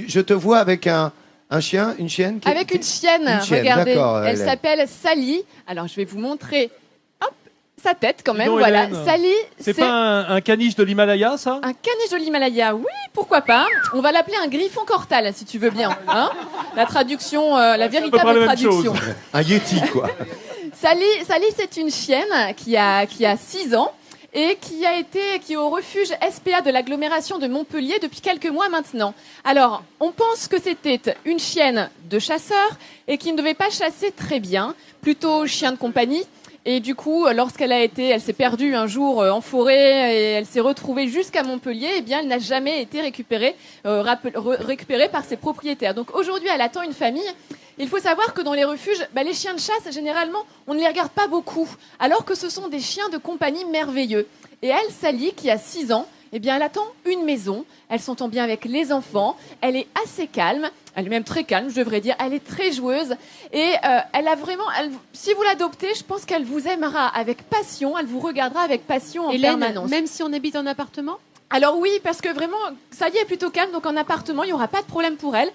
Je te vois avec un chien, une chienne Avec une chienne, regardez. Elle s'appelle Sally. Alors, je vais vous montrer sa tête quand même. Donc, voilà, Hélène, Sally. C'est pas un caniche de l'Himalaya, ça? Un caniche de l'Himalaya, oui, pourquoi pas. On va l'appeler un griffon cortal, si tu veux bien. Hein, la traduction, la véritable traduction. Un yéti, quoi. Sally, c'est une chienne qui a 6 ans et qui est au refuge SPA de l'agglomération de Montpellier depuis quelques mois maintenant. Alors, on pense que c'était une chienne de chasseur et qui ne devait pas chasser très bien, plutôt chien de compagnie. Et du coup, elle s'est perdue un jour en forêt et elle s'est retrouvée jusqu'à Montpellier, eh bien, elle n'a jamais été récupérée par ses propriétaires. Donc aujourd'hui, elle attend une famille. Il faut savoir que dans les refuges, les chiens de chasse, généralement, on ne les regarde pas beaucoup, alors que ce sont des chiens de compagnie merveilleux. Et elle, Sally, qui a 6 ans, eh bien, elle attend une maison. Elle s'entend bien avec les enfants. Elle est assez calme. Elle est même très calme, je devrais dire. Elle est très joueuse. Et elle a vraiment... si vous l'adoptez, je pense qu'elle vous aimera avec passion. Elle vous regardera avec passion en permanence. Même si on habite en appartement ? Alors oui, parce que vraiment, Sally est plutôt calme, donc en appartement, il n'y aura pas de problème pour elle.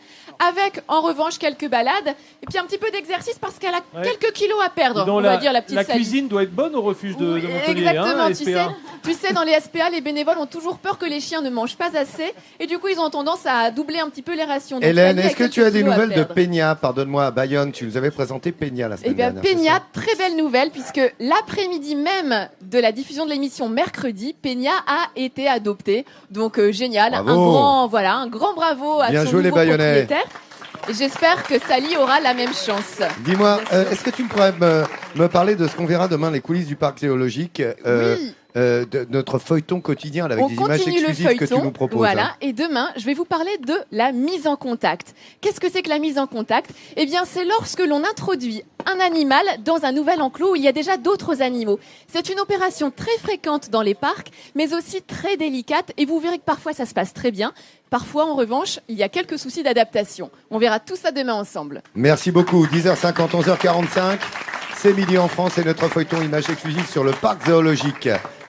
Avec, en revanche, quelques balades, et puis un petit peu d'exercice, parce qu'elle a quelques kilos à perdre, on va dire, la petite Sally. La cuisine doit être bonne au refuge de Montpellier. Exactement, SPA. tu sais, dans les SPA, les bénévoles ont toujours peur que les chiens ne mangent pas assez, et du coup, ils ont tendance à doubler un petit peu les rations. Donc, Hélène, est-ce que tu as des nouvelles de Peña? Pardonne-moi, à Bayonne, tu nous avais présenté Peña la semaine dernière. Eh bien, Peña, très belle nouvelle, puisque l'après-midi même de la diffusion de l'émission mercredi, Peña a été adoptée. Donc, génial. Bravo. Un grand bravo à Bien son joué, les nouveau Bayonnais. propriétaire. Et j'espère que Sally aura la même chance. Dis-moi, est-ce que tu pourrais me parler de ce qu'on verra demain, les coulisses du parc zoologique? Oui. De notre feuilleton quotidien avec des images exclusives que tu nous proposes. Voilà, et demain, je vais vous parler de la mise en contact. Qu'est-ce que c'est que la mise en contact? Eh bien, c'est lorsque l'on introduit un animal dans un nouvel enclos où il y a déjà d'autres animaux. C'est une opération très fréquente dans les parcs, mais aussi très délicate, et vous verrez que parfois ça se passe très bien. Parfois, en revanche, il y a quelques soucis d'adaptation. On verra tout ça demain ensemble. Merci beaucoup. 10h50, 11h45. C'est midi en France et notre feuilleton image exclusive sur le parc zoologique.